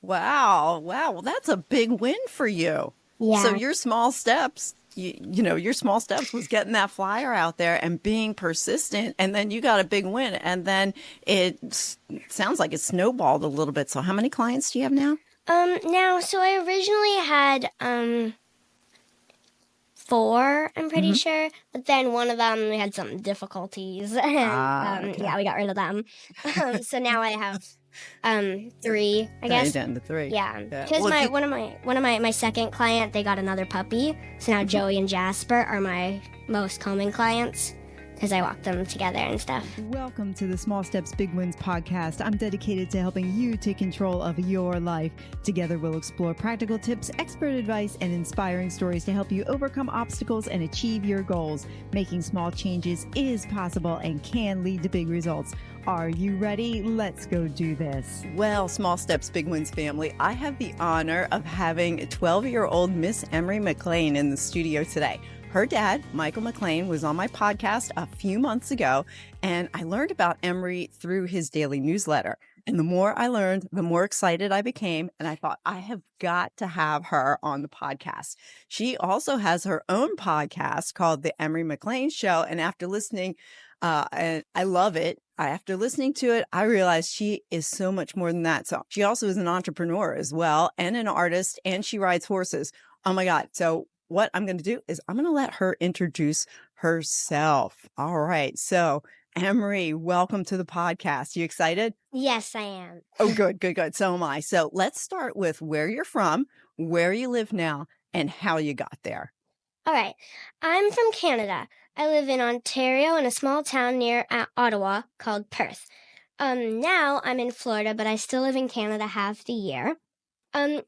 Wow. Wow. Well, that's a big win for you. So Yeah. your small steps, your small steps was getting that flyer out there and being persistent. And then you got a big win. And then sounds like it snowballed a little bit. So how many clients do you have now? Now, so I originally had, four, I'm pretty Hmm. sure, but then one of them, we had some difficulties, and, Ah, okay. yeah, we got rid of them. So now I have, three, I Now you're guess. down to three. Yeah, Yeah. because Well, my one of my second client, they got another puppy, so now mhm. Joey and Jasper are my most common clients because I walk them together and stuff. Welcome to the Small Steps, Big Wins podcast. I'm dedicated to helping you take control of your life. Together, we'll explore practical tips, expert advice, and inspiring stories to help you overcome obstacles and achieve your goals. Making small changes is possible and can lead to big results. Are you ready? Let's go do this. Well, Small Steps, Big Wins family, I have the honor of having 12-year-old Miss Emery McLean in the studio today. Her dad, Michael McLean, was on my podcast a few months ago, and I learned about Emery through his daily newsletter. And the more I learned, the more excited I became, and I thought, I have got to have her on the podcast. She also has her own podcast called The Emery McLean Show, and after listening, and I love it. After listening to it, I realized she is so much more than that. So she also is an entrepreneur as well, and an artist, and she rides horses. Oh my God. So what I'm going to do is I'm going to let her introduce herself. All right. So, Emery, welcome to the podcast. You excited? Yes, I am. Oh, good, good, good. So am I. So let's start with where you're from, where you live now, and how you got there. All right. I'm from Canada. I live in Ontario in a small town near Ottawa called Perth. Now I'm in Florida, but I still live in Canada half the year.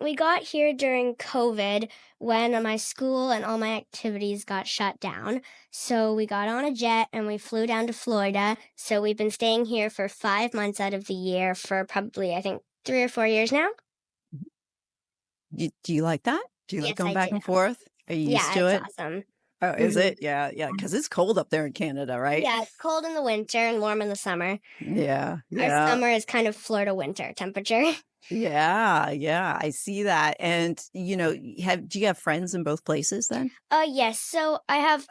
We got here during COVID when my school and all my activities got shut down. So we got on a jet and we flew down to Florida. So we've been staying here for 5 months out of the year for probably, I think, 3 or 4 years now. Do you like that? Do you like Yes, going I back do. and forth? Are you used Yeah, to it's it? awesome. Oh, is Mhm. it? Yeah, yeah. Because it's cold up there in Canada, right? Yeah, it's cold in the winter and warm in the summer. Yeah, Our yeah. summer is kind of Florida winter temperature. Yeah, yeah, I see that. And do you have friends in both places then? Yes. So I have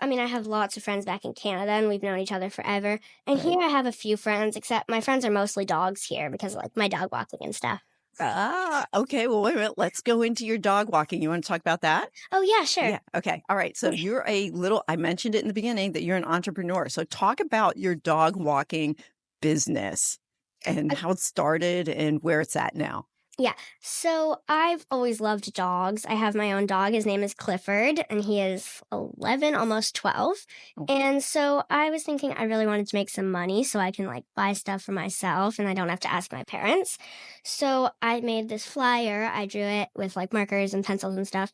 lots of friends back in Canada and we've known each other forever. And Right. here I have a few friends, except my friends are mostly dogs here because of, like, my dog walking and stuff. Ah, okay. Well, wait a minute. Let's go into your dog walking. You want to talk about that? Oh, yeah, sure. Yeah. Okay. All right. So I mentioned it in the beginning that you're an entrepreneur. So talk about your dog walking business and how it started and where it's at now. Yeah. So I've always loved dogs. I have my own dog. His name is Clifford, and he is 11, almost 12. Oh. And so I was thinking I really wanted to make some money so I can, like, buy stuff for myself and I don't have to ask my parents. So I made this flyer. I drew it with, like, markers and pencils and stuff,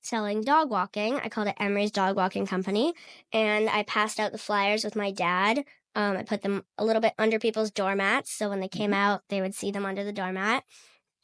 selling dog walking. I called it Emery's Dog Walking Company. And I passed out the flyers with my dad. I put them a little bit under people's doormats. So when they came Mhm. out, they would see them under the doormat.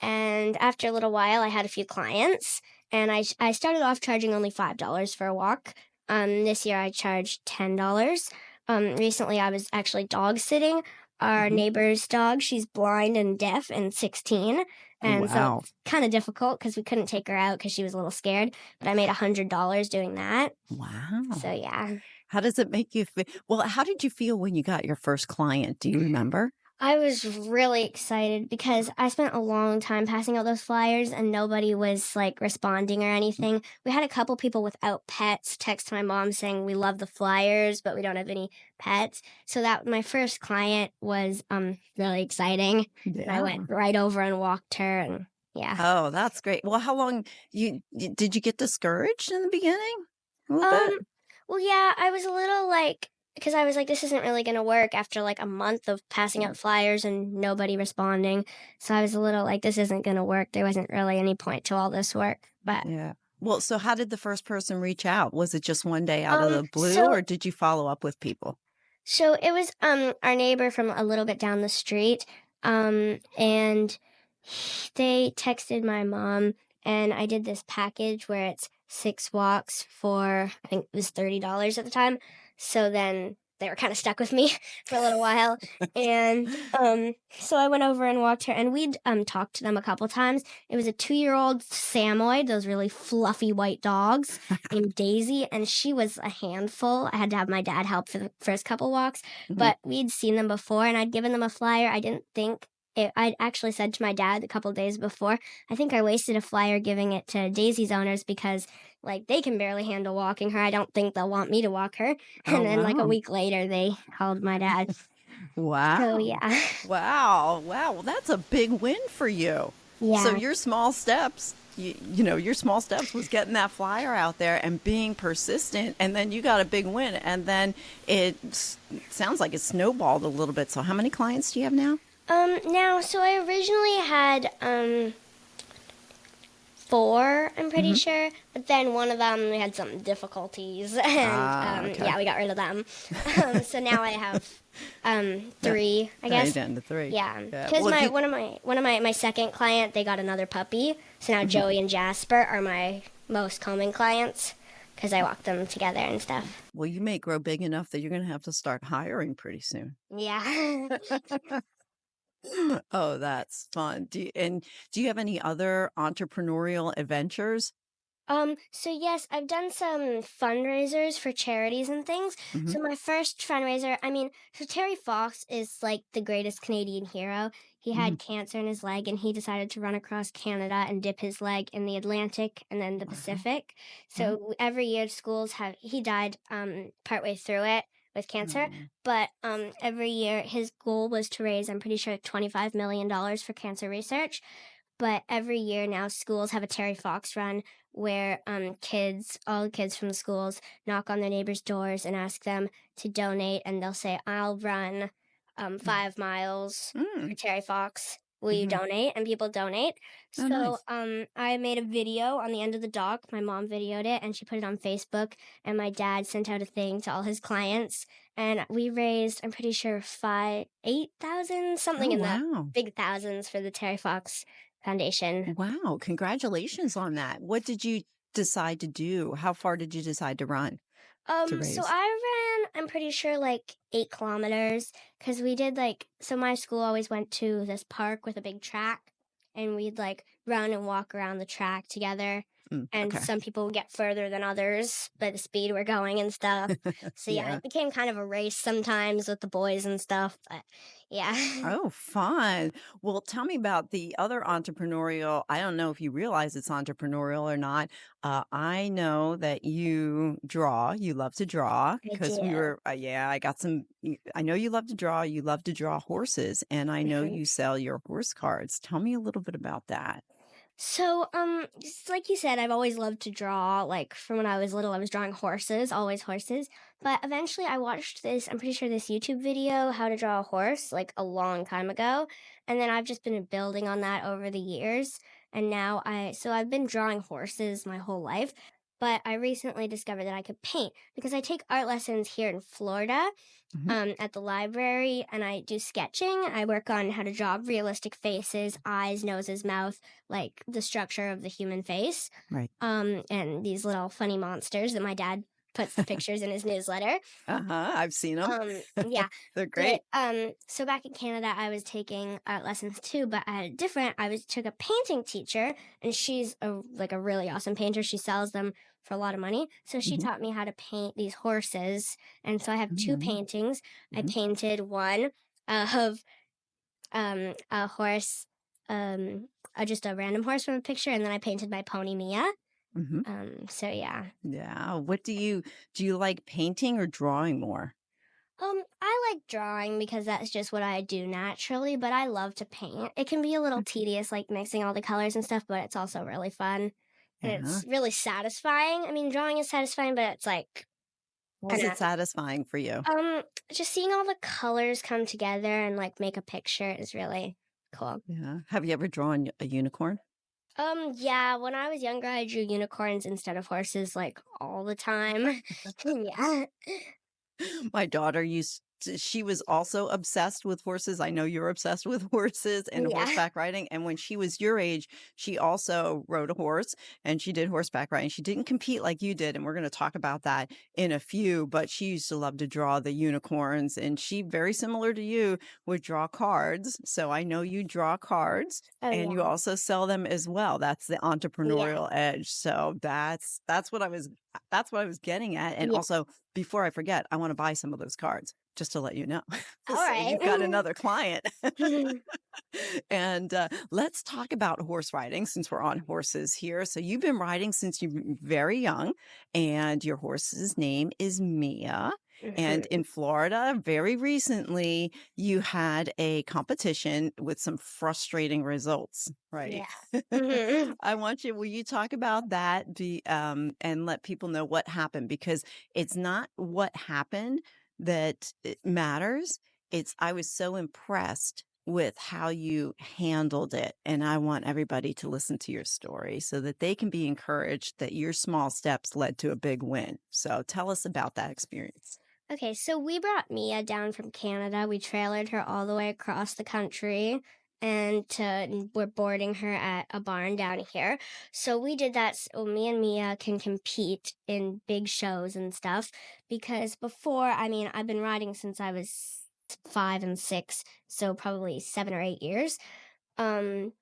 And after a little while, I had a few clients, and I started off charging only $5 for a walk. This year I charged $10. Recently I was actually dog sitting our Mhm. neighbor's dog. She's blind and deaf and 16, Oh, and so wow. it's kind of difficult because we couldn't take her out because she was a little scared. But I made $100 doing that. So Wow. yeah. How does it make you feel? Well, how did you feel when you got your first client? Do you remember? I was really excited because I spent a long time passing out those flyers and nobody was, like, responding or anything. We had a couple people without pets text my mom saying we love the flyers, but we don't have any pets. So that my first client was really exciting. And I Yeah. went right over and walked her, and yeah. Oh, that's great. Well, how long did you get discouraged in the beginning? A little Um, bit? well, yeah, I was a little like, because I was like, this isn't really going to work after like a month of passing out flyers and nobody responding. So I was a little like, this isn't going to work. There wasn't really any point to all this work. But Yeah. Well, so how did the first person reach out? Was it just one day out of um, the blue, so or did you follow up with people? so it was our neighbor from a little bit down the street. And they texted my mom, and I did this package where it's 6 walks for, I think it was $30 at the time. So then they were kind of stuck with me for a little while. And so I went over and walked her, and we'd talked to them a couple times. It was a 2-year-old Samoyed, those really fluffy white dogs, named Daisy, and she was a handful. I had to have my dad help for the first couple walks, but we'd seen them before, and I'd given them a flyer. I didn't think I'd actually said to my dad a couple days before, I think I wasted a flyer giving it to Daisy's owners because like they can barely handle walking her. I don't think they'll want me to walk her. Oh, And then like a wow. week later they called my dad. So Wow. yeah. Wow. Wow. Well, that's a big win for you. So Yeah. your small steps, your small steps was getting that flyer out there and being persistent, and then you got a big win, and then sounds like it snowballed a little bit. So how many clients do you have now? Now so I originally had 4, I'm pretty sure, but then one of them we had some difficulties, and Okay. yeah, we got rid of them. So now I have 3, I Now you're guess. down to 3. Yeah, Yeah. because Well, one of my second client, they got another puppy, so now Joey and Jasper are my most common clients because I walk them together and stuff. well, you may grow big enough that you're going to have to start hiring pretty soon. Yeah. Oh, that's fun. Do you have any other entrepreneurial adventures? So yes, I've done some fundraisers for charities and things. Hmm. So my first fundraiser, I mean, so Terry Fox is like the greatest Canadian hero. He Hmm. had cancer in his leg and he decided to run across Canada and dip his leg in the Atlantic and then the Wow. Pacific. Wow. So every year schools he died partway through it with cancer, but every year his goal was to raise, I'm pretty sure, $25 million for cancer research. But every year now, schools have a Terry Fox run where all the kids from the schools knock on their neighbors' doors and ask them to donate, and they'll say, "I'll run 5 miles for Mm. Terry Fox. Will you Hmm. donate?" And people donate. Oh, So nice. I made a video on the end of the dock. My mom videoed it, and she put it on Facebook. And my dad sent out a thing to all his clients, and we raised, I'm pretty sure, 8,000, something Oh, in the wow. big thousands for the Terry Fox Foundation. Wow. Congratulations on that. What did you decide to do? How far did you decide to run to So raise? I ran, I'm pretty sure, like 8 kilometers, because we did so my school always went to this park with a big track, and we'd like run and walk around the track together. And Okay. some people would get further than others by the speed we're going and stuff. So yeah, Yeah. it became kind of a race sometimes with the boys and stuff, but yeah. Oh, fun. Well, tell me about the other entrepreneurial. I don't know if you realize it's entrepreneurial or not. I know that you draw. You love to draw I because we do. were, yeah, I got some. I know you love to draw. You love to draw horses, and I know you sell your horse cards. Tell me a little bit about that. So, just like you said, I've always loved to draw. Like from when I was little, I was drawing horses, always horses. But eventually, I watched this. I'm pretty sure this YouTube video, how to draw a horse, like a long time ago, and then I've just been building on that over the years. And now I've been drawing horses my whole life. But I recently discovered that I could paint because I take art lessons here in Florida Hmm. at the library, and I do sketching. I work on how to draw realistic faces, eyes, noses, mouth, like the structure of the human face, Right. and these little funny monsters that my dad puts the pictures in his newsletter. I've seen them. Yeah. They're But great. so back in Canada, I was taking art lessons too, but I had a different. Took a painting teacher, and she's a really awesome painter. She sells them for a lot of money, so she Hmm. taught me how to paint these horses. And so I have 2 Hmm. paintings. I Hmm. painted one of a horse, just a random horse from a picture, and then I painted my pony Mia. Hmm. So yeah. Yeah. What do you like painting or drawing more? I like drawing because that's just what I do naturally, but I love to paint. It can be a little tedious, like mixing all the colors and stuff, but it's also really fun. And Yeah. it's really satisfying. I mean, drawing is satisfying, but it's like Was kind it of, satisfying for you? just seeing all the colors come together and like make a picture is really cool. Yeah. Have you ever drawn a unicorn? Yeah, when I was younger, I drew unicorns instead of horses like all the time. Yeah. My daughter used she was also obsessed with horses. I know you're obsessed with horses and Yeah. horseback riding. And when she was your age, she also rode a horse and she did horseback riding. She didn't compete like you did. And we're going to talk about that in a few, but she used to love to draw the unicorns. And she, very similar to you, would draw cards. So I know you draw cards Oh, and you yeah. also sell them as well. That's the Yeah. entrepreneurial edge. So that's what I was getting at. And Yeah. also, before I forget, I want to buy some of those cards just to let you know. All So right. you've got another client. And let's talk about horse riding since we're on horses here. So you've been riding since you're very young, and your horse's name is Mia. And Mhm. in Florida, very recently, you had a competition with some frustrating results, right? Yeah. Mhm. Will you talk about that and let people know what happened? Because it's not what happened that it matters. I was so impressed with how you handled it. And I want everybody to listen to your story so that they can be encouraged that your small steps led to a big win. So tell us about that experience. Okay, so we brought Mia down from Canada. We trailered her all the way across the country and we're boarding her at a barn down here. So we did that so me and Mia can compete in big shows and stuff because before, I mean, I've been riding since I was 5 and 6, so probably 7 or 8 years. Um,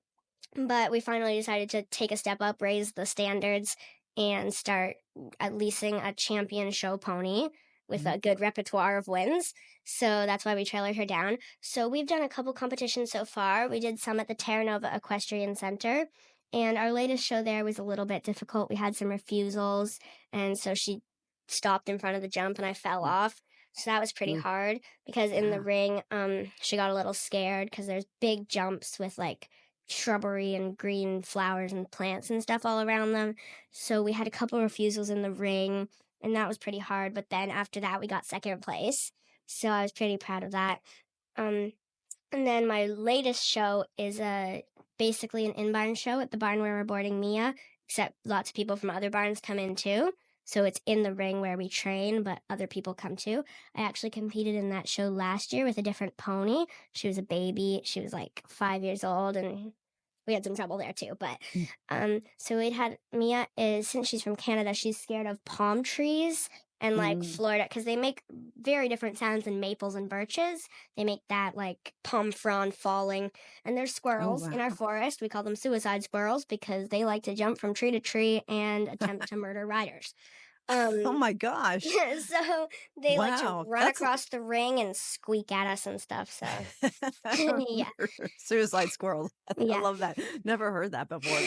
but we finally decided to take a step up, raise the standards, and start at leasing a champion show pony with a good repertoire of wins. So that's why we trailered her down. So we've done a couple competitions so far. We did some at the Terra Nova Equestrian Center. And our latest show there was a little bit difficult. We had some refusals. And so she stopped in front of the jump and I fell off. So that was pretty Ooh, hard because in the yeah. ring, she got a little scared because there's big jumps with like shrubbery and green flowers and plants and stuff all around them. So we had a couple refusals in the ring, and that was pretty hard. But then after that, we got second place. So I was pretty proud of that. Um, and then my latest show is basically an in-barn show at the barn where we're boarding Mia, except lots of people from other barns come in too. So it's in the ring where we train, but other people come too. I actually competed in that show last year with a different pony. She was a baby. She was like 5 years old, and we had some trouble there too. But so we'd had Mia is since she's from Canada, she's scared of palm trees and like Mm. Florida because they make very different sounds than maples and birches. They make that like palm frond falling. And there's Oh, squirrels in our wow. forest. We call them suicide squirrels because they like to jump from tree to tree and attempt to murder riders. Oh Um, my gosh. so they like to Wow. run across the ring and squeak at us and stuff. So yeah, Suicide squirrels. I yeah, love that. Never heard that before.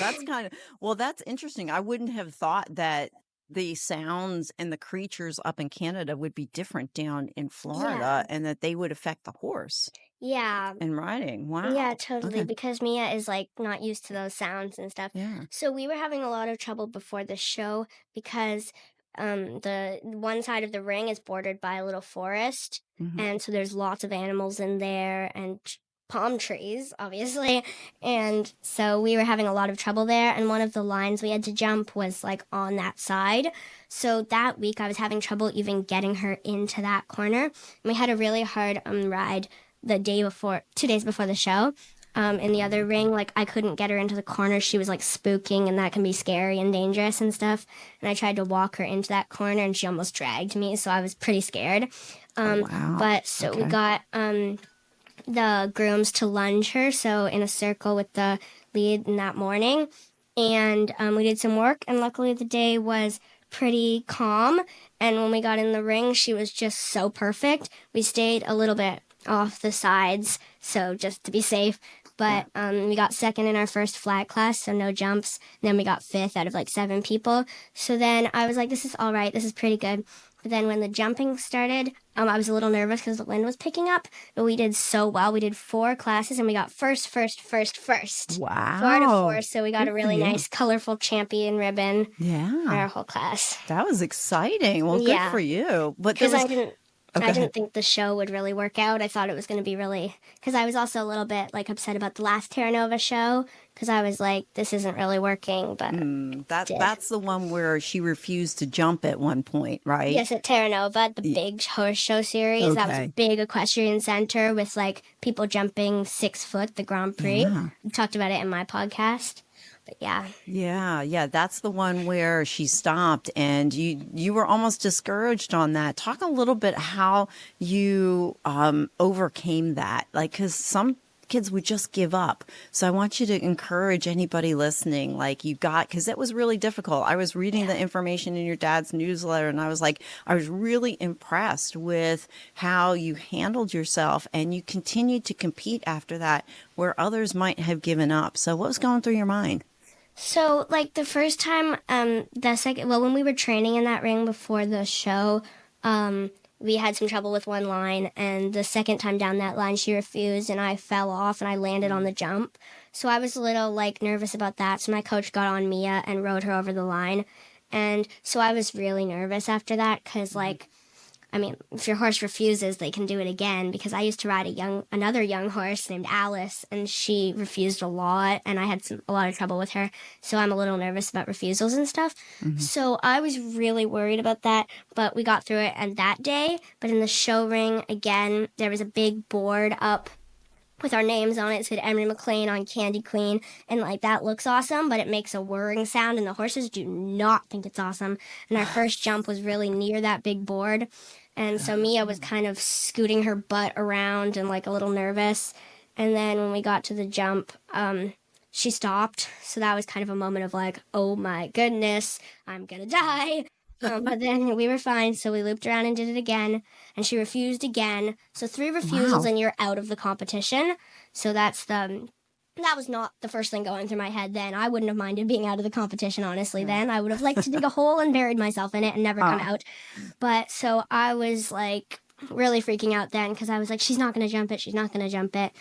Well, that's interesting. I wouldn't have thought that the sounds and the creatures up in Canada would be different down in yeah, Florida and that they would affect the horse yeah. and riding. Yeah, Wow. totally. Okay. Because Mia is like not used to those sounds and stuff. Yeah. So we were having a lot of trouble before the show because the one side of the ring is bordered by a little forest, Mhm. and so there's lots of animals in there and palm trees, obviously. And so we were having a lot of trouble there, and one of the lines we had to jump was like on that side. So that week I was having trouble even getting her into that corner. And we had a really hard ride the day before, 2 days before the show. In the other ring, like I couldn't get her into the corner. She was like spooking, and that can be scary and dangerous and stuff. And I tried to walk her into that corner, and she almost dragged me, so I was pretty scared. Oh, wow. But so we Okay. got the grooms to lunge her, so in a circle with the lead in that morning, and we did some work. And luckily, the day was pretty calm. And when we got in the ring, she was just so perfect. We stayed a little bit off the sides, so just to be safe. But we got second in our first flat class, so no jumps. And then we got fifth out of like 7 people. So then I was like, this is all right. This is pretty good. But then when the jumping started, I was a little nervous because the wind was picking up. But we did so well. We did 4 classes, and we got first. 4 out of 4. Wow. So we got Good a for really you. nice, colorful champion ribbon for Yeah. our whole class. That was exciting. Well, good Yeah. for you. But there Because was, I go ahead. didn't think the show would really work out. I thought it was going to be really, because I was also a little bit like upset about the last Terra Nova show because I was like, this isn't really working, but That's the one where she refused to jump at one point, right? Yes, at Terra Nova, the big horse show series. That was a Okay. big equestrian center with like people jumping 6 foot, the Grand Prix. Yeah. We talked about it in my podcast. But yeah. Yeah, that's the one where she stopped and you were almost discouraged on that. Talk a little bit how you overcame that. Like, cuz some kids would just give up. So I want you to encourage anybody listening, like because that was really difficult. I was reading the information in your dad's newsletter and I was like, I was really impressed with how you handled yourself and you continued to compete after that where others might have given up. So what was going through your mind? So, like, the first time, when we were training in that ring before the show, we had some trouble with one line, and the second time down that line, she refused, and I fell off, and I landed on the jump. So I was a little, like, nervous about that, so my coach got on Mia and rode her over the line. And so I was really nervous after that, because, like, I mean, if your horse refuses, they can do it again, because I used to ride another young horse named Alice, and she refused a lot, and I had a lot of trouble with her, so I'm a little nervous about refusals and stuff. So I was really worried about that, but we got through it, and that day, but in the show ring, again, there was a big board up with our names on it. It said Emery McLean on Candy Queen, and like that looks awesome, but it makes a whirring sound, and the horses do not think it's awesome. And our first jump was really near that big board, and so Mia was kind of scooting her butt around and like a little nervous. And then when we got to the jump, she stopped. So that was kind of a moment of like, oh my goodness, I'm gonna die. But then we were fine, so we looped around and did it again, and she refused again. So 3 refusals and you're out of the competition. So that was not the first thing going through my head then. I wouldn't have minded being out of the competition, honestly, then. I would have liked to dig a hole and buried myself in it and never come out. But so I was like really freaking out then because I was like, she's not going to jump it. She's not going to jump it.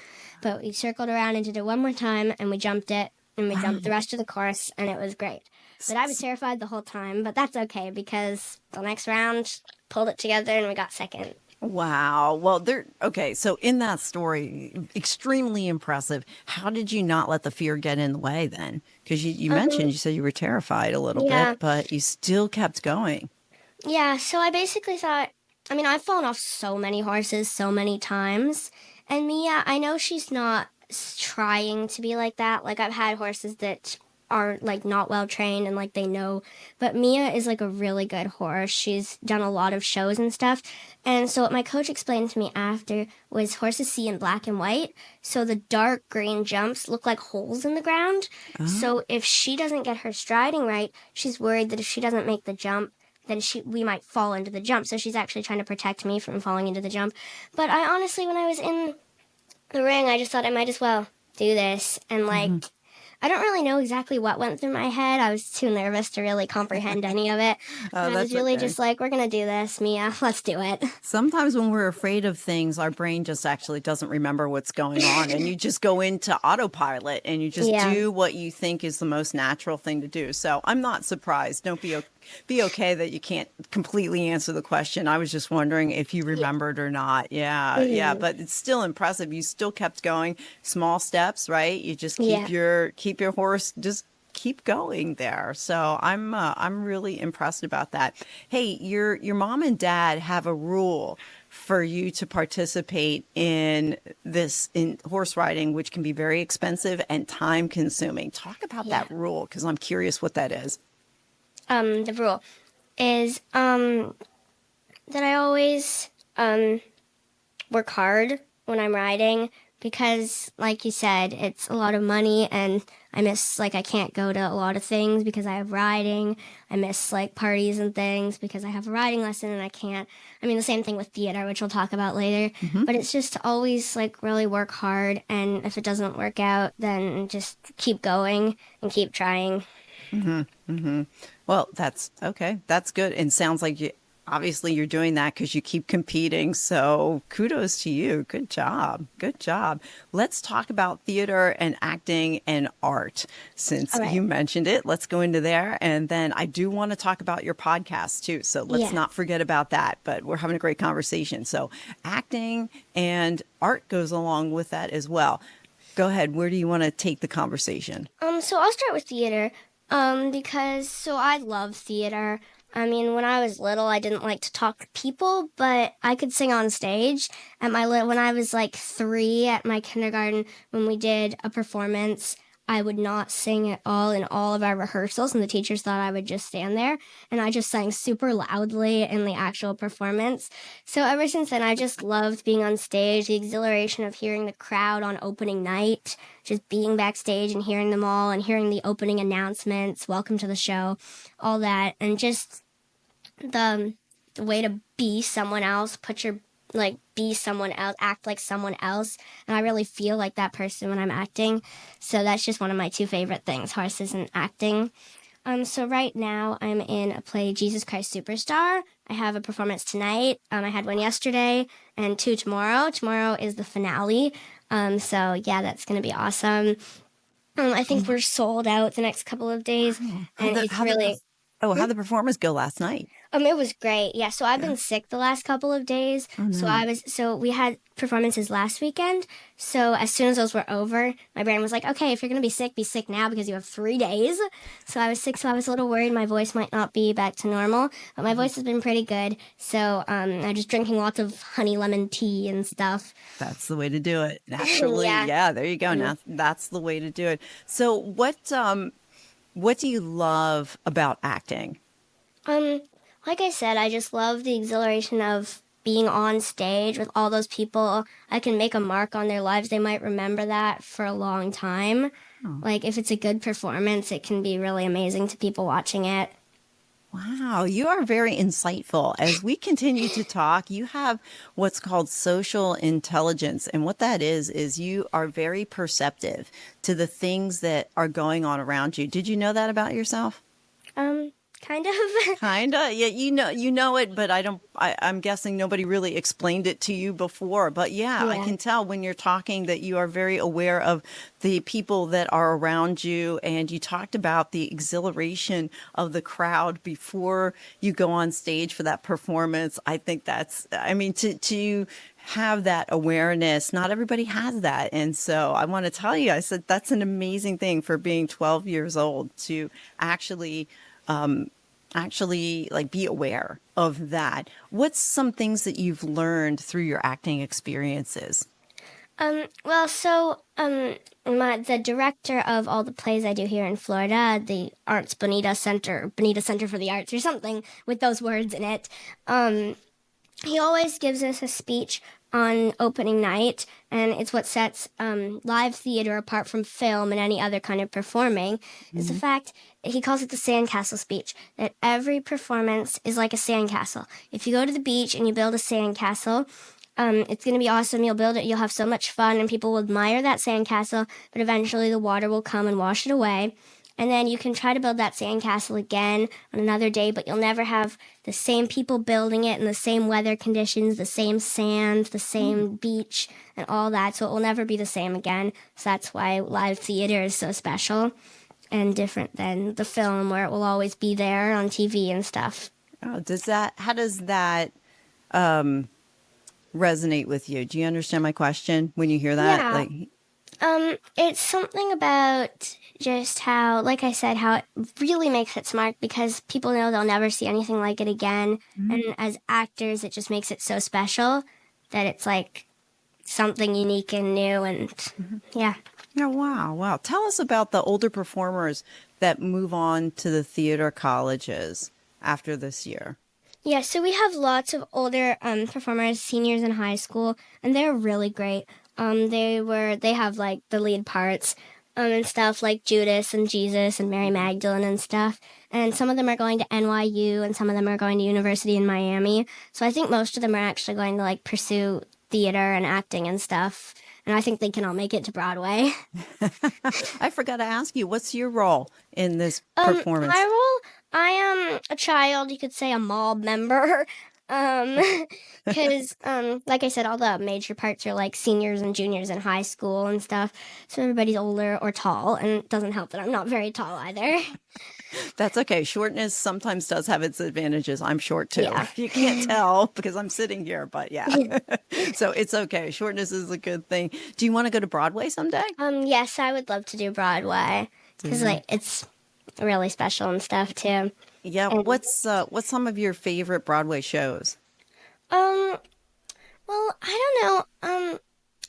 But we circled around and did it one more time, and we jumped it, and we jumped the rest of the course, and it was great. But I was terrified the whole time, but that's okay because the next round pulled it together and we got second. Wow. Well, okay. So in that story, extremely impressive. How did you not let the fear get in the way then? Because you mentioned, you said you were terrified a little bit, but you still kept going. Yeah. So I basically thought, I mean, I've fallen off so many horses so many times. And Mia, I know she's not trying to be like that. Like I've had horses that are like not well trained and like they know, but Mia is like a really good horse. She's done a lot of shows and stuff. And so what my coach explained to me after was horses see in black and white, so the dark green jumps look like holes in the ground. So if she doesn't get her striding right, she's worried that if she doesn't make the jump, then we might fall into the jump. So she's actually trying to protect me from falling into the jump. But I honestly, when I was in the ring, I just thought I might as well do this. And like I don't really know exactly what went through my head. I was too nervous to really comprehend any of it. I was really just like, we're going to do this, Mia. Let's do it. Sometimes when we're afraid of things, our brain just actually doesn't remember what's going on. And you just go into autopilot and you just do what you think is the most natural thing to do. So I'm not surprised. Don't be okay that you can't completely answer the question. I was just wondering if you remembered or not. Yeah. But it's still impressive. You still kept going. Small steps, right? You just keep your horse, just keep going there. So I'm really impressed about that. Hey, your mom and dad have a rule for you to participate in horse riding, which can be very expensive and time consuming. Talk about that rule, because I'm curious what that is. The rule is that I always work hard when I'm riding because, like you said, it's a lot of money and I can't go to a lot of things because I have riding. I miss like parties and things because I have a riding lesson and I can't. I mean, the same thing with theater, which we'll talk about later. But it's just to always like really work hard, and if it doesn't work out, then just keep going and keep trying. Well, that's okay. That's good. And sounds like obviously you're doing that because you keep competing. So kudos to you. Good job. Good job. Let's talk about theater and acting and art. Since you mentioned it, let's go into there. And then I do want to talk about your podcast too. So let's not forget about that. But we're having a great conversation. So acting and art goes along with that as well. Go ahead. Where do you want to take the conversation? So I'll start with theater, because I love theater. I mean, when I was little, I didn't like to talk to people, but I could sing on stage. When I was like 3 at my kindergarten, when we did a performance, I would not sing at all in all of our rehearsals, and the teachers thought I would just stand there, and I just sang super loudly in the actual performance. So ever since then, I just loved being on stage, the exhilaration of hearing the crowd on opening night, just being backstage and hearing them all and hearing the opening announcements, welcome to the show, all that, and just the way to be someone else, be someone else, act like someone else, and I really feel like that person when I'm acting. So that's just one of my 2 favorite things, horses and acting. So right now I'm in a play, Jesus Christ Superstar. I have a performance tonight. I had one yesterday and 2 tomorrow. Tomorrow is the finale. So yeah, that's going to be awesome. I think we're sold out the next couple of days, and it's really... How'd the performance go last night? It was great. Yeah, so I've been sick the last couple of days. Oh, no. So we had performances last weekend. So as soon as those were over, my brain was like, okay, if you're going to be sick now because you have 3 days. So I was sick, so I was a little worried my voice might not be back to normal. But my voice has been pretty good. So I'm just drinking lots of honey lemon tea and stuff. That's the way to do it. Naturally. Yeah, there you go. Now that's the way to do it. So what do you love about acting? Like I said, I just love the exhilaration of being on stage with all those people. I can make a mark on their lives. They might remember that for a long time. Oh. Like, if it's a good performance, it can be really amazing to people watching it. Wow, you are very insightful. As we continue to talk, you have what's called social intelligence. And what that is you are very perceptive to the things that are going on around you. Did you know that about yourself? Kind of. Kinda. Yeah, you know it, but I'm guessing nobody really explained it to you before. But yeah, I can tell when you're talking that you are very aware of the people that are around you. And you talked about the exhilaration of the crowd before you go on stage for that performance. I think to have that awareness, not everybody has that. And so I want to tell you, I said, that's an amazing thing for being 12 years old to actually like be aware of that. What's some things that you've learned through your acting experiences? The director of all the plays I do here in Florida, the Arts Bonita Center for the Arts or something with those words in it, he always gives us a speech on opening night, and it's what sets live theater apart from film and any other kind of performing, is the fact, he calls it the sandcastle speech, that every performance is like a sandcastle. If you go to the beach and you build a sandcastle, it's going to be awesome. You'll build it, you'll have so much fun, and people will admire that sandcastle, but eventually the water will come and wash it away. And then you can try to build that sandcastle again on another day, but you'll never have the same people building it in the same weather conditions, the same sand, the same beach, and all that. So it will never be the same again. So that's why live theater is so special and different than the film, where it will always be there on TV and stuff. Oh, how does that resonate with you? Do you understand my question when you hear that? Yeah. It's something about just how, like I said, how it really makes it smart, because people know they'll never see anything like it again. And as actors, it just makes it so special that it's like something unique and new. And yeah. Yeah. Wow. Tell us about the older performers that move on to the theater colleges after this year. Yeah, so we have lots of older performers, seniors in high school, and they're really great. They have like the lead parts and stuff, like Judas and Jesus and Mary Magdalene and stuff. And some of them are going to NYU and some of them are going to University in Miami. So I think most of them are actually going to like pursue theater and acting and stuff. And I think they can all make it to Broadway. I forgot to ask you, what's your role in this performance? My role, I am a child, you could say a mob member. Because, like I said, all the major parts are like seniors and juniors in high school and stuff. So everybody's older or tall, and it doesn't help that I'm not very tall either. That's okay. Shortness sometimes does have its advantages. I'm short too. Yeah. You can't tell because I'm sitting here, but yeah. So it's okay. Shortness is a good thing. Do you want to go to Broadway someday? Yes, I would love to do Broadway because like it's really special and stuff too. Yeah. And What's some of your favorite Broadway shows? well, I don't know.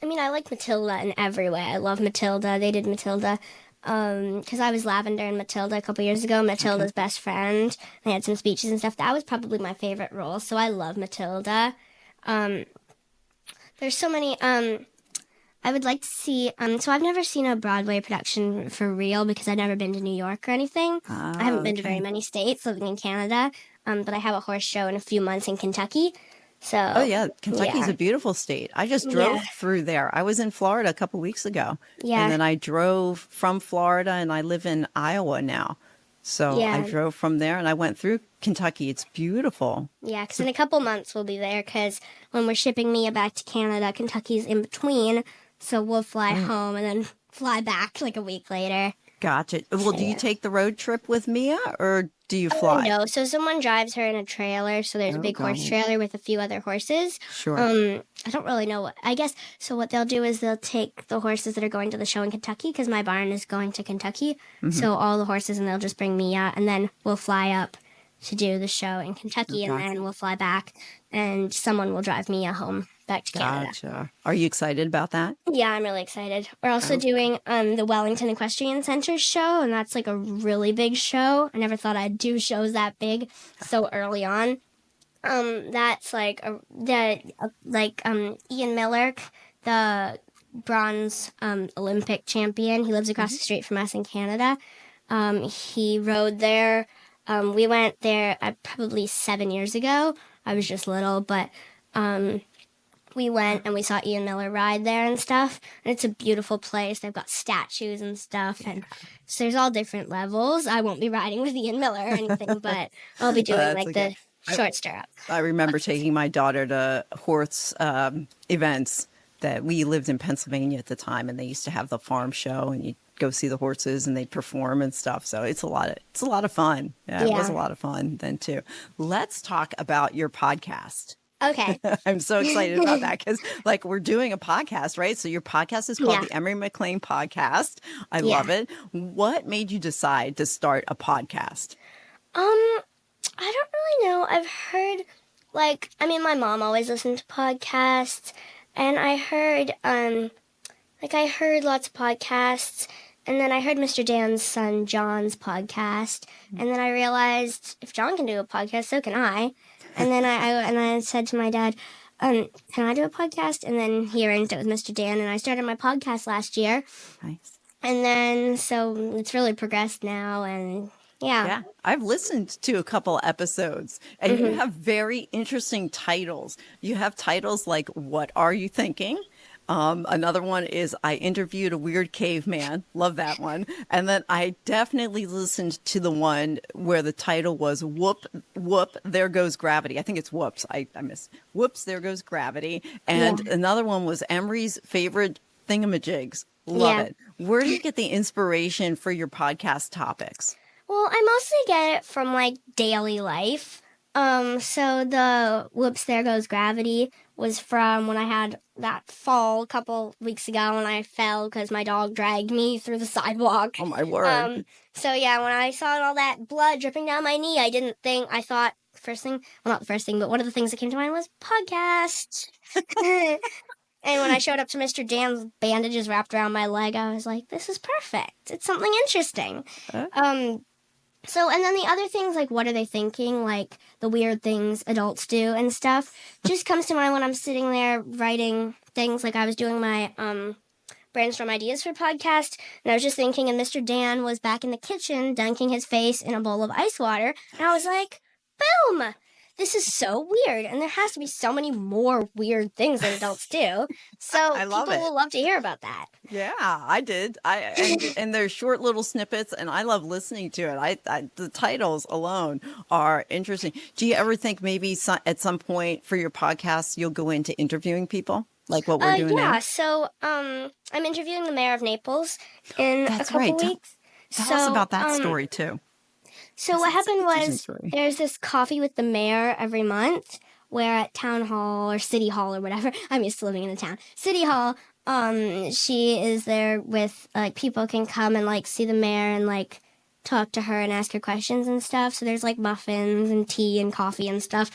I mean, I like Matilda in every way. I love Matilda. They did Matilda because I was Lavender in Matilda a couple years ago, Matilda's best friend. They had some speeches and stuff. That was probably my favorite role, so I love Matilda. There's so many. I would like to see. So I've never seen a Broadway production for real because I've never been to New York or anything. I haven't been to very many states living in Canada. But I have a horse show in a few months in Kentucky. So. Oh yeah, Kentucky's a beautiful state. I just drove through there. I was in Florida a couple weeks ago. Yeah. And then I drove from Florida and I live in Iowa now. So I drove from there and I went through Kentucky. It's beautiful. Yeah, because in a couple months we'll be there because when we're shipping Mia back to Canada, Kentucky's in between. So we'll fly home and then fly back like a week later. Gotcha. Well, do you take the road trip with Mia or do you fly? No, so someone drives her in a trailer. So there's a big horse trailer with a few other horses. Sure. I don't really know I guess, so what they'll do is they'll take the horses that are going to the show in Kentucky because my barn is going to Kentucky. So all the horses, and they'll just bring Mia, and then we'll fly up to do the show in Kentucky, and then we'll fly back, and someone will drive Mia home back to Canada. Gotcha. Are you excited about that? Yeah, I'm really excited. We're also doing the Wellington Equestrian Center show, and that's like a really big show. I never thought I'd do shows that big so early on. That's like Ian Miller, the bronze Olympic champion. He lives across the street from us in Canada. He rode there. We went there probably 7 years ago. I was just little, but we went and we saw Ian Miller ride there and stuff. And it's a beautiful place. They've got statues and stuff. And so there's all different levels. I won't be riding with Ian Miller or anything, but I'll be doing the short stirrup. I remember taking my daughter to horse events that we lived in Pennsylvania at the time, and they used to have the farm show, and you'd go see the horses and they'd perform and stuff. So it's a lot of fun. Yeah, it was a lot of fun then too. Let's talk about your podcast. Okay. I'm so excited about that because like we're doing a podcast, right? So your podcast is called the Emery McLean Podcast. I love it. What made you decide to start a podcast? I don't really know. I've heard my mom always listened to podcasts, and I heard lots of podcasts, and then I heard Mr. Dan's son John's podcast, and then I realized if John can do a podcast, so can I. And then I said to my dad, can I do a podcast? And then he arranged it with Mr. Dan, and I started my podcast last year. Nice. And then so it's really progressed now, and yeah. I've listened to a couple episodes, and you have very interesting titles. You have titles like "What Are You Thinking?" Another one is I interviewed a weird caveman. Love that one. And then I definitely listened to the one where the title was Whoop, Whoop, There Goes Gravity. I think it's Whoops. I miss Whoops, There Goes Gravity. And another one was Emery's favorite thingamajigs. Love it. Where do you get the inspiration for your podcast topics? Well, I mostly get it from like daily life. So the Whoops, There Goes Gravity was from when I had that fall a couple weeks ago when I fell because my dog dragged me through the sidewalk. Oh, my word. So, yeah, when I saw all that blood dripping down my knee, I thought, not the first thing, but one of the things that came to mind was podcast. And when I showed up to Mr. Dan's bandages wrapped around my leg, I was like, this is perfect. It's something interesting. So, and then the other things, like, what are they thinking? Like, the weird things adults do and stuff, just comes to mind when I'm sitting there writing things. Like, I was doing my brainstorm ideas for podcast, and I was just thinking, and Mr. Dan was back in the kitchen dunking his face in a bowl of ice water, and I was like, boom! This is so weird, and there has to be so many more weird things that adults do. So people will love to hear about that. Yeah, I did. And they're short little snippets, and I love listening to it. The titles alone are interesting. Do you ever think maybe at some point for your podcast you'll go into interviewing people, like what we're doing now? Yeah. So I'm interviewing the mayor of Naples in a couple weeks. Tell us about that story too. So what happened Interesting was story. there's this coffee with the mayor every month where at town hall or city hall or whatever, I'm used to living in a town, city hall, she is there with, like, people can come and, like, see the mayor and, like, talk to her and ask her questions and stuff. So there's, like, muffins and tea and coffee and stuff.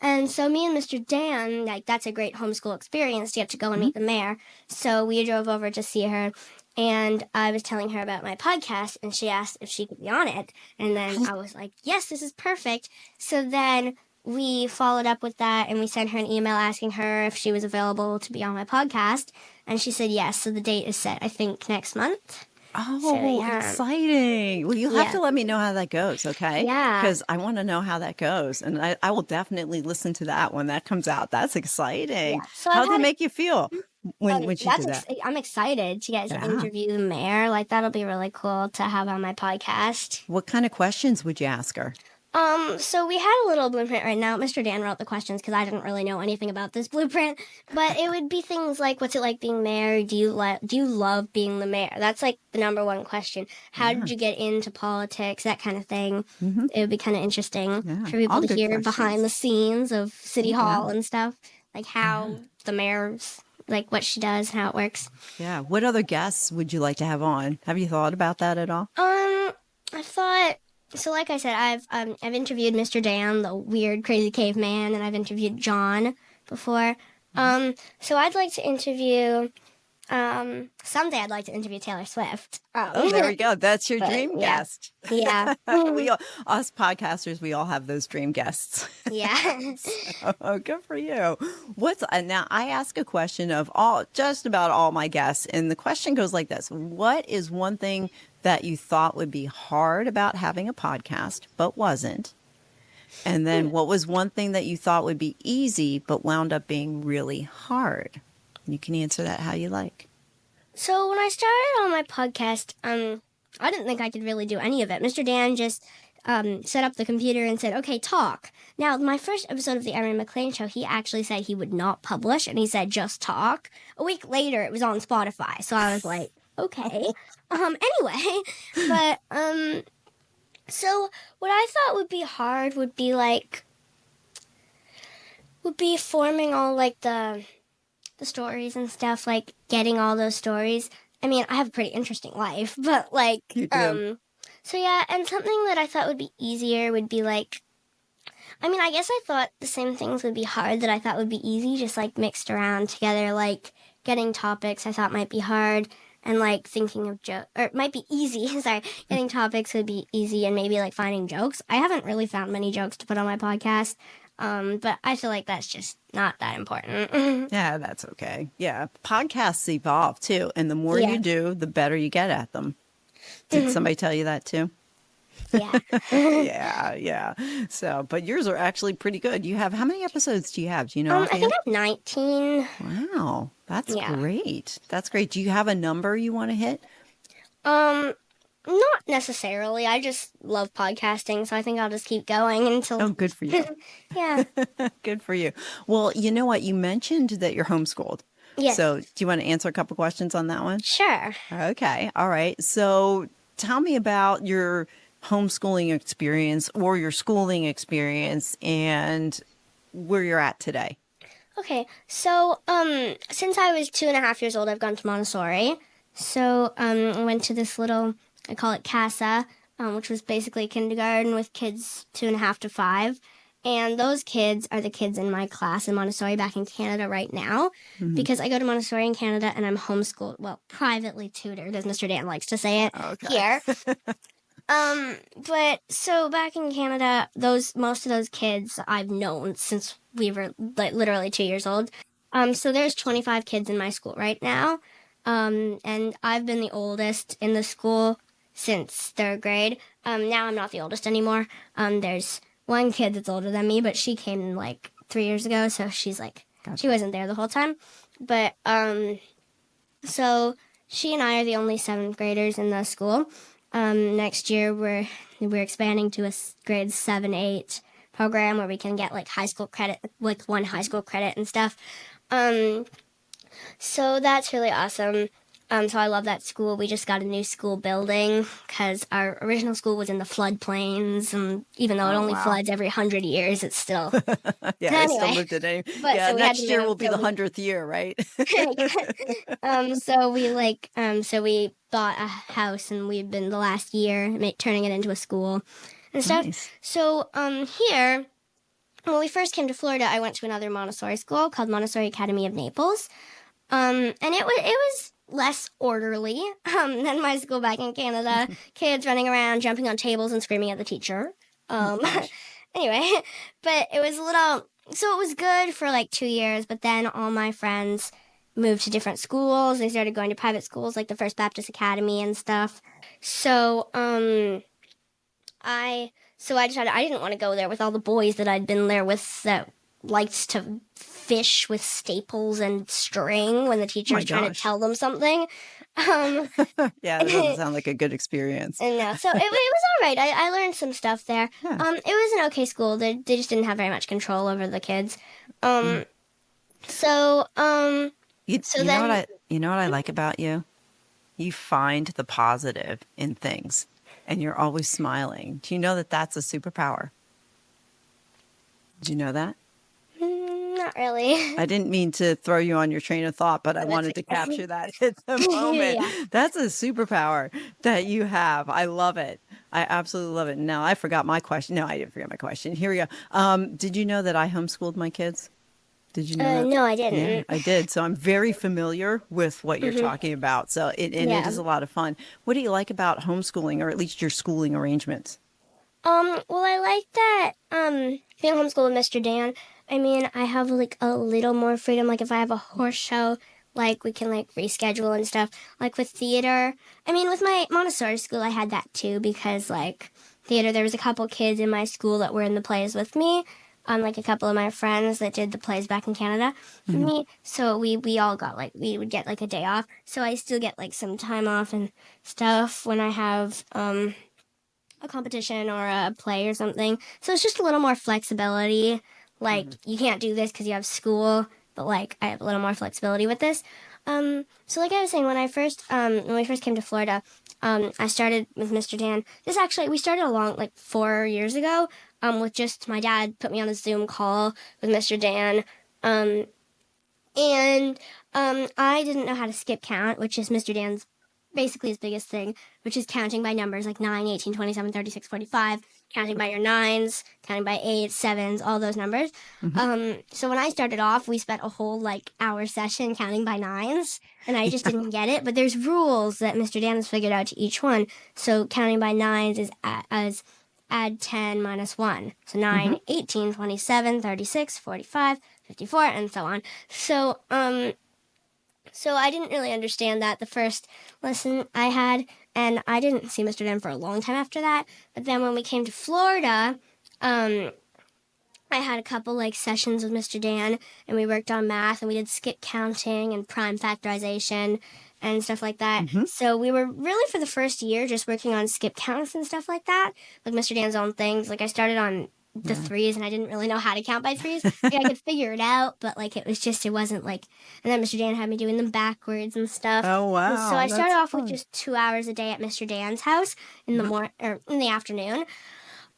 And so me and Mr. Dan, like, that's a great homeschool experience to get to go and meet the mayor. So we drove over to see her. And I was telling her about my podcast, and she asked if she could be on it. And then I was like, yes, this is perfect. So then we followed up with that, and we sent her an email asking her if she was available to be on my podcast. And she said yes. So the date is set, I think, next month. Oh, So, yeah. exciting. Well, you'll have to let me know how that goes, okay? Yeah. Because I want to know how that goes. And I will definitely listen to that when that comes out. That's exciting. Yeah. So How did it make you feel when she did that? I'm excited to get to Yeah. interview the mayor. Like, that'll be really cool to have on my podcast. What kind of questions would you ask her? So we had a little blueprint right now. Mr. Dan wrote the questions because I didn't really know anything about this blueprint. But it would be things like, what's it like being mayor? Do you love being the mayor? That's like the number one question. How did you get into politics? That kind of thing. Mm-hmm. It would be kind of interesting Yeah. for people All to good hear questions. behind the scenes of City Yeah. Hall and stuff. Like how the mayor's, like what she does, how it works. Yeah. What other guests would you like to have on? Have you thought about that at all? I thought, so like I said, I've interviewed Mr. Dan, the weird, crazy caveman, and I've interviewed John before. So I'd like to interview, someday I'd like to interview Taylor Swift. Oh, there we go. That's your But, dream yeah. guest. Yeah. Us podcasters, we all have those dream guests. Yeah. Oh, good for you. Now I ask a question of just about all my guests, and the question goes like this: what is one thing that you thought would be hard about having a podcast but wasn't? And then what was one thing that you thought would be easy but wound up being really hard? You can answer that how you like. So when I started on my podcast, I didn't think I could really do any of it. Mr. Dan just set up the computer and said, okay, talk. Now, my first episode of the Emery McLean show, he actually said he would not publish, and he said just talk. A week later, it was on Spotify, so I was like, okay. Anyway, but so what I thought would be hard would be forming all like the stories and stuff, like getting all those stories. I mean, I have a pretty interesting life, but like, You do. so yeah, and something that I thought would be easier would be like, I mean, I guess I thought the same things would be hard that I thought would be easy, just like mixed around together, like getting topics I thought might be hard, and like thinking of jokes, or it might be easy, sorry, getting topics would be easy, and maybe like finding jokes. I haven't really found many jokes to put on my podcast, but I feel like that's just not that important. Yeah, that's okay. Yeah, podcasts evolve too, and the more Yeah. you do, the better you get at them. Did somebody tell you that too? Yeah. Yeah. So, but yours are actually pretty good. You have, how many episodes do you have? Do you know? I think I have 19. Wow, that's Yeah. great. That's great. Do you have a number you want to hit? Not necessarily. I just love podcasting, so I think I'll just keep going until. Oh, good for you. Yeah. Good for you. Well, you know what? You mentioned that you're homeschooled. Yes. So, do you want to answer a couple questions on that one? Sure. Okay. All right. So, tell me about your homeschooling experience or your schooling experience and where you're at today. Okay. So, since I was 2.5 years old, I've gone to Montessori. So, I went to this little, I call it CASA, which was basically kindergarten with kids 2.5 to 5. And those kids are the kids in my class in Montessori back in Canada right now, because I go to Montessori in Canada and I'm homeschooled, well, privately tutored, as Mr. Dan likes to say it here. But so back in Canada, most of those kids I've known since we were like literally 2 years old. So there's 25 kids in my school right now. And I've been the oldest in the school since 3rd grade. Now I'm not the oldest anymore. There's one kid that's older than me, but she came like 3 years ago, so she's like, she wasn't there the whole time. But, so she and I are the only 7th graders in the school. Next year we're expanding to a grade 7-8 program where we can get like high school credit, like 1 high school credit and stuff. So that's really awesome. So I love that school. We just got a new school building because our original school was in the floodplains, and even though it only floods every 100 years, it's still Yeah, I still anyway. lived it anyway. But Yeah, so we had next to year move. will be the 100th year, right? So we bought a house, and we've been the last year turning it into a school and stuff. Nice. So here, when we first came to Florida, I went to another Montessori school called Montessori Academy of Naples. And it was less orderly than my school back in Canada. Kids running around, jumping on tables, and screaming at the teacher. Anyway, but it was so it was good for like 2 years, but then all my friends moved to different schools. They started going to private schools like the First Baptist Academy and stuff. So, I decided I didn't want to go there with all the boys that I'd been there with that liked to fish with staples and string when the teacher's trying to tell them something. Yeah, that doesn't sound like a good experience. And no, so it was all right. I learned some stuff there. Yeah. It was an okay school. They just didn't have very much control over the kids. You know what I like about you? You find the positive in things, and you're always smiling. Do you know that that's a superpower? Do you know that? Not really. I didn't mean to throw you on your train of thought, but I wanted to capture that at the moment. Yeah. That's a superpower that you have. I love it. I absolutely love it. Now, I forgot my question. No, I didn't forget my question. Here we go. Did you know that I homeschooled my kids? Did you know that? No, I didn't. Yeah, I did. So I'm very familiar with what you're talking about. So it is a lot of fun. What do you like about homeschooling, or at least your schooling arrangements? Well, I like that, being homeschooled with Mr. Dan. I mean, I have, like, a little more freedom. Like, if I have a horse show, like, we can, like, reschedule and stuff. Like, with theater, I mean, with my Montessori school, I had that, too, because, like, theater, there was a couple kids in my school that were in the plays with me. Like, a couple of my friends that did the plays back in Canada for me. So we all got, like, we would get, like, a day off. So I still get, like, some time off and stuff when I have, a competition or a play or something. So it's just a little more flexibility. Like, you can't do this because you have school, but, like, I have a little more flexibility with this. So like I was saying, when we first came to Florida, I started with Mr. Dan. We started along, like, 4 years ago, with just my dad put me on a Zoom call with Mr. Dan. I didn't know how to skip count, which is Mr. Dan's basically his biggest thing, which is counting by numbers like 9, 18, 27, 36, 45, counting by your 9s, counting by 8s, 7s, all those numbers. So when I started off, we spent a whole, like, hour session counting by 9s, and I just didn't get it. But there's rules that Mr. Dan has figured out to each one. So counting by 9s is add 10 minus 1. So 9, 18, 27, 36, 45, 54, and so on. So I didn't really understand that the first lesson I had, and I didn't see Mr. Dan for a long time after that. But then when we came to Florida, I had a couple, like, sessions with Mr. Dan, and we worked on math, and we did skip counting and prime factorization and stuff like that. So we were really, for the first year, just working on skip counts and stuff like that, like Mr. Dan's own things. Like, I started on the 3s, and I didn't really know how to count by 3s. Like, I could figure it out, but, like, it wasn't, like... And then Mr. Dan had me doing them backwards and stuff. Oh, wow. And so I started off with just 2 hours a day at Mr. Dan's house in the afternoon.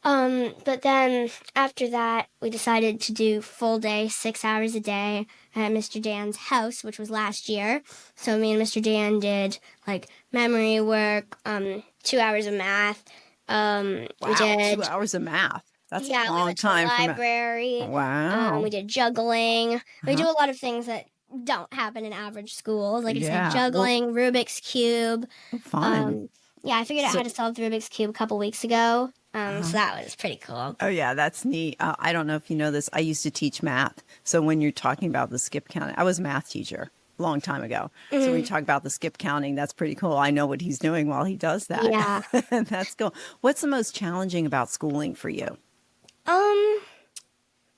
But then after that, we decided to do full day, 6 hours a day at Mr. Dan's house, which was last year. So me and Mr. Dan did, like, memory work, 2 hours of math. Wow, We did 2 hours of math. That's a we long went to time. the library. Wow. We did juggling. We do a lot of things that don't happen in average schools. Like I said, juggling, Rubik's Cube. Fun. I figured out how to solve the Rubik's Cube a couple weeks ago. So that was pretty cool. Oh, yeah, that's neat. I don't know if you know this. I used to teach math. So when you're talking about the skip counting, I was a math teacher a long time ago. So when you talk about the skip counting, that's pretty cool. I know what he's doing while he does that. Yeah. That's cool. What's the most challenging about schooling for you?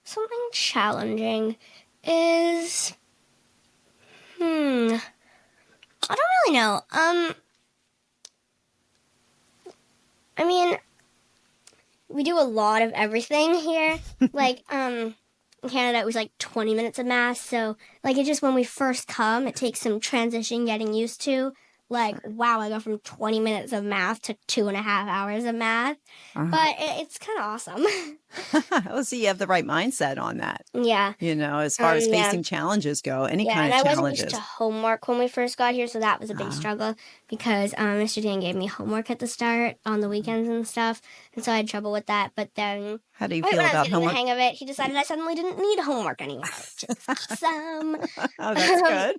Something challenging is... I don't really know. I mean... We do a lot of everything here. Like, in Canada, it was like 20 minutes of math. So, like, it just, when we first come, it takes some transition getting used to. like, wow, I go from 20 minutes of math to 2.5 hours of math. But it's kind of awesome. Well, see, you have the right mindset on that. Yeah. As far as Yeah. facing challenges go, any Yeah, kind and of I wasn't used to challenges. homework when we first got here, so that was a big struggle because Mr. Dan gave me homework at the start on the weekends and stuff, and so I had trouble with that. But then, How do you right feel when I was about getting the homework? hang of it, he decided I suddenly didn't need homework anymore, which is awesome. Oh, that's good.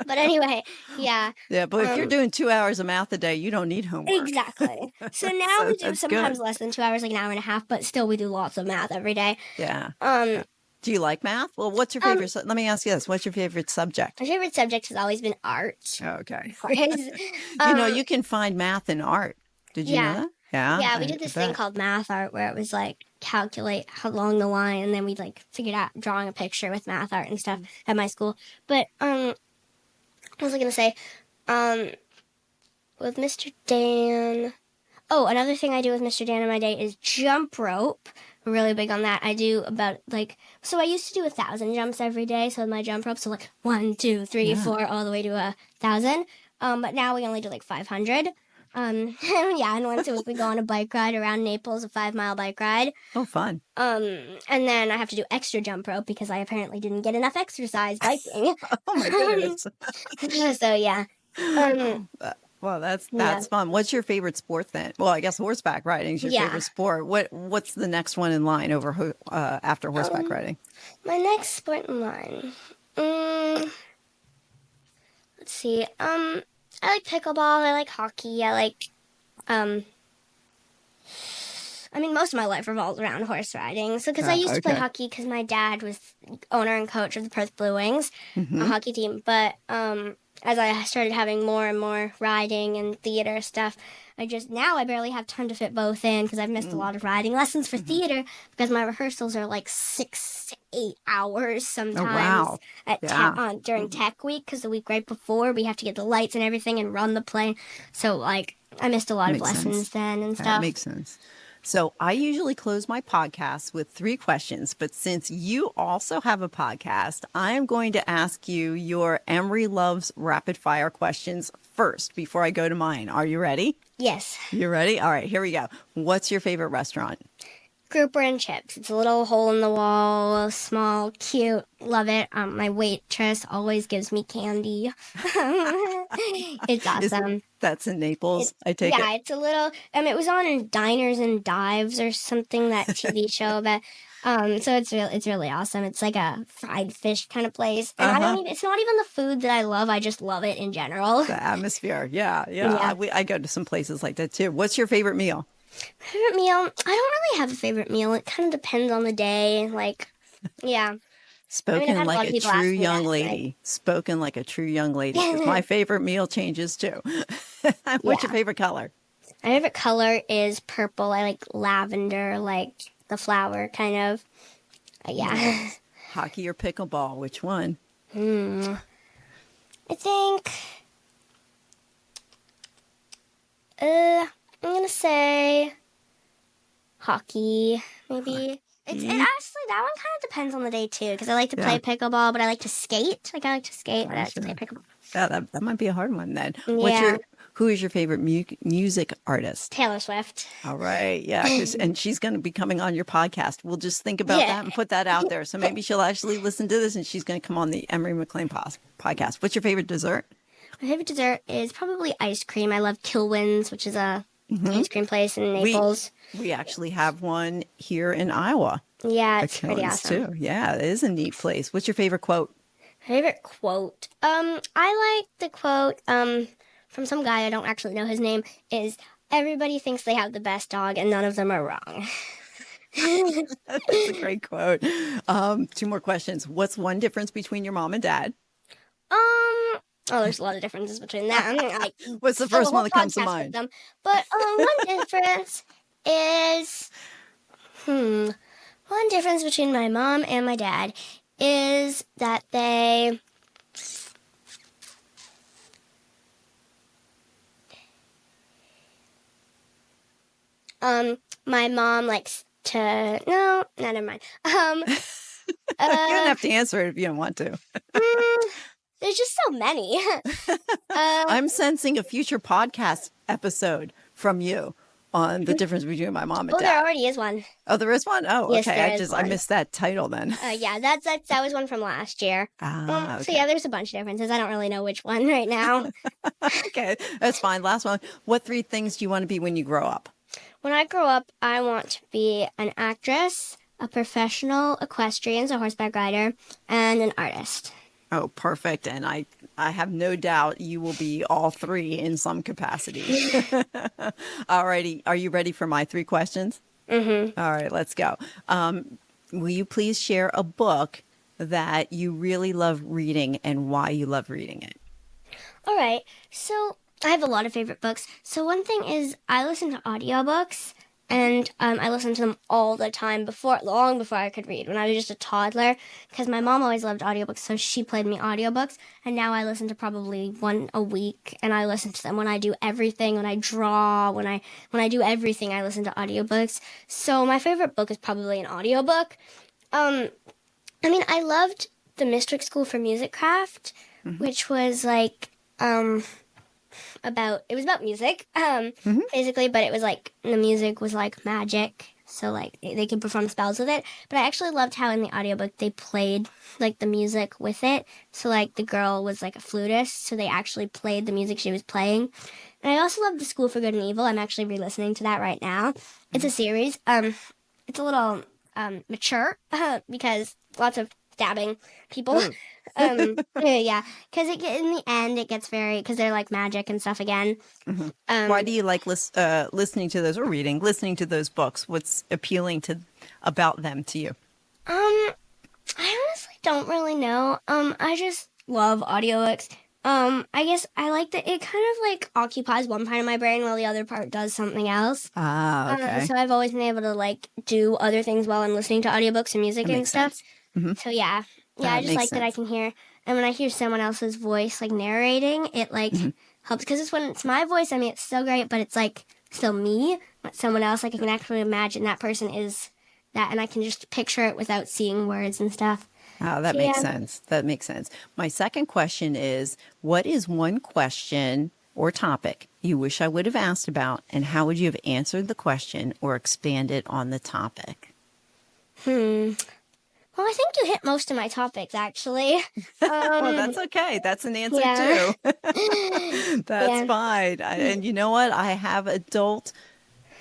But anyway, yeah. Yeah, but if you're doing 2 hours of math a day, you don't need homework. Exactly. So now So we do that's sometimes good. less than 2 hours, like an hour and a half, but still we do lots of math every day. Yeah. Um, Do you like math? Well, what's your favorite? Let me ask you this. What's your favorite subject? my favorite subject has always been art. Okay. Because, You can find math in art. Did you know yeah. that? Yeah. Yeah, we I did this thing bet. called math art where it was like calculate along the line, and then we like figured out drawing a picture with math art and stuff at my school. But what was I gonna say? With Mr. Dan. Oh, another thing I do with Mr. Dan in my day is jump rope. We're really big on that. I do about so I used to do 1,000 jumps every day. So with my jump rope, so like 1, 2, 3, Yeah. 4, all the way to 1,000. But now we only do like 500. Yeah, and once a week we go on a bike ride around Naples, a 5-mile bike ride. Oh, fun. And then I have to do extra jump rope because I apparently didn't get enough exercise biking. Oh my goodness. So yeah. Well, that's Yeah. fun. What's your favorite sport then? Well, I guess horseback riding is your Yeah. favorite sport. What's the next one in line after horseback riding? My next sport in line. Let's see. I like pickleball. I like hockey. I like. I mean, most of my life revolves around horse riding. So, because I used to play Okay. hockey because my dad was owner and coach of the Perth Blue Wings, a hockey team. But as I started having more and more riding and theater stuff, now I barely have time to fit both in because I've missed a lot of riding lessons for theater because my rehearsals are like 6 to 8 hours sometimes wow. during tech week because the week right before we have to get the lights and everything and run the play. So like I missed a lot of Makes lessons sense. then and That stuff. makes sense. So I usually close my podcast with 3 questions, but since you also have a podcast, I am going to ask you your Emery Loves rapid fire questions first before I go to mine. Are you ready? Yes. You ready? All right, here we go. What's your favorite restaurant? Grouper and Chips. It's a little hole in the wall, small, cute. Love it. My waitress always gives me candy. It's awesome. That's in Naples, I take Yeah, it. it's a little. It was on Diners and Dives or something, that TV show. But so it's really awesome. It's like a fried fish kind of place, and it's not even the food that I love. I just love it in general. The atmosphere. Yeah. Yeah. I go to some places like that too. What's your favorite meal? Favorite meal? I don't really have a favorite meal. It kind of depends on the day. Like, yeah. Spoken I've had a lot like of a people ask true me young that, lady. Spoken like a true young lady. 'Cause my favorite meal changes too. What's your favorite color? My favorite color is purple. I like lavender, like the flower kind of. Yeah. Hockey or pickleball? Which one? I think. I'm gonna say hockey, maybe. And honestly, that one kind of depends on the day too, because I like to play pickleball, but I like to skate. Like I like to skate, but I like to play pickleball. Yeah, that might be a hard one then. Yeah. Who is your favorite music artist? Taylor Swift. All right, yeah, and she's going to be coming on your podcast. We'll just think about that and put that out there. So maybe she'll actually listen to this, and she's going to come on the Emery McLean podcast. What's your favorite dessert? My favorite dessert is probably ice cream. I love Kilwin's, which is a ice cream place in Naples. We actually have one here in Iowa. Yeah, it's pretty Killen's awesome. too. Yeah, it is a neat place. What's your favorite quote? Favorite quote? I like the quote from some guy, I don't actually know his name, is everybody thinks they have the best dog and none of them are wrong. That's a great quote. 2 more questions. What's one difference between your mom and dad? There's a lot of differences between that. I mean, like, What's the first one that comes to podcast mind? with them. But one difference is, one difference between my mom and my dad is that they my mom likes to never mind. You don't have to answer it if you don't want to. There's just so many. I'm sensing a future podcast episode from you on the difference between my mom and Oh, dad. there already is one. Oh, there is one? Oh, Yes, okay. there is I one. missed that title then. Yeah, that was one from last year. Okay. So yeah, there's a bunch of differences. I don't really know which one right now. Okay, that's fine. Last one. What 3 things do you want to be when you grow up? When I grow up, I want to be an actress, a professional equestrian, so horseback rider, and an artist. Oh, perfect. And I have no doubt you will be all 3 in some capacity. All righty. Are you ready for my 3 questions? Mm-hmm. All right, let's go. Will you please share a book that you really love reading and why you love reading it? All right. So I have a lot of favorite books. So one thing is I listen to audiobooks, and I listened to them all the time long before I could read, when I was just a toddler, because my mom always loved audiobooks, so she played me audiobooks, and now I listen to probably one a week, and I listen to them when I do everything, when I draw, when I do everything, I listen to audiobooks. So my favorite book is probably an audiobook. I loved The Mystic School for Music Craft, which was like about music, basically, but it was like the music was like magic, so like they could perform spells with it. But I actually loved how in the audiobook they played like the music with it. So like the girl was like a flutist, so they actually played the music she was playing. And I also loved The School for Good and Evil. I'm actually re-listening to that right now. It's a series. It's a little mature because lots of stabbing people. Yeah, because in the end it gets because they're like magic and stuff again. Why do you like listening to those or listening to those books? What's appealing about them to you? I honestly don't really know. I just love audiobooks. I guess I like that it kind of like occupies one part of my brain while the other part does something else. Ah, okay. So I've always been able to like do other things while I'm listening to audiobooks and music and stuff. So yeah, I just like that I can hear, and when I hear someone else's voice like narrating, it like helps, because when it's my voice, I mean, it's so great, but it's like still me, not someone else. Like I can actually imagine that person is that, and I can just picture it without seeing words and stuff. Oh, that makes sense. That makes sense. My second question is, what is one question or topic you wish I would have asked about, and how would you have answered the question or expanded on the topic? Well, I think you hit most of my topics, actually. Well, that's okay. That's an answer, too. That's fine. And you know what? I have adult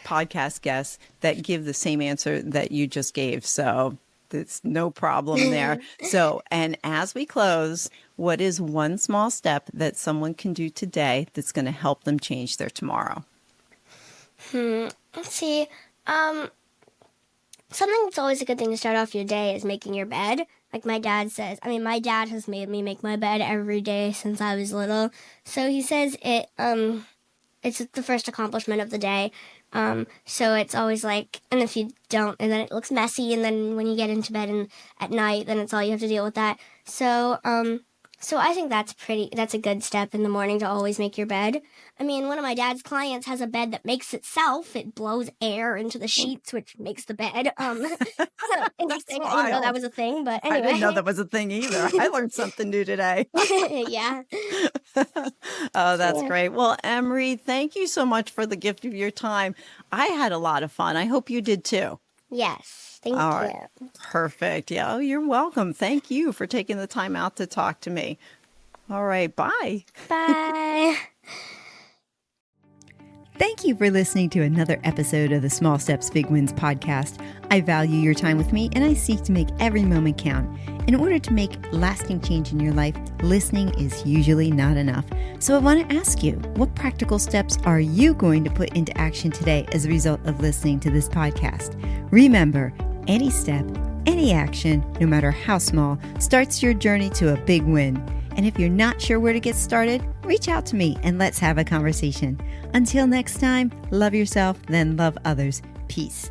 podcast guests that give the same answer that you just gave. So it's no problem there. So, and as we close, what is one small step that someone can do today that's going to help them change their tomorrow? Let's see. Something that's always a good thing to start off your day is making your bed. Like my dad says. I mean, my dad has made me make my bed every day since I was little. So he says it's the first accomplishment of the day. So it's always like, and if you don't, and then it looks messy, and then when you get into bed at night, then it's all you have to deal with that. So I think that's a good step in the morning to always make your bed. I mean, one of my dad's clients has a bed that makes itself. It blows air into the sheets, which makes the bed. Interesting. I didn't know that was a thing, but anyway. I didn't know that was a thing either. I learned something new today. Yeah. Oh, that's great. Well, Emery, thank you so much for the gift of your time. I had a lot of fun. I hope you did too. Yes. Thank you. Right. Perfect. Yeah. Oh, you're welcome. Thank you for taking the time out to talk to me. All right. Bye. Bye. Thank you for listening to another episode of the Small Steps, Big Wins podcast. I value your time with me, and I seek to make every moment count. In order to make lasting change in your life, listening is usually not enough. So I want to ask you, what practical steps are you going to put into action today as a result of listening to this podcast? Remember, any step, any action, no matter how small, starts your journey to a big win. And if you're not sure where to get started, reach out to me and let's have a conversation. Until next time, love yourself, then love others. Peace.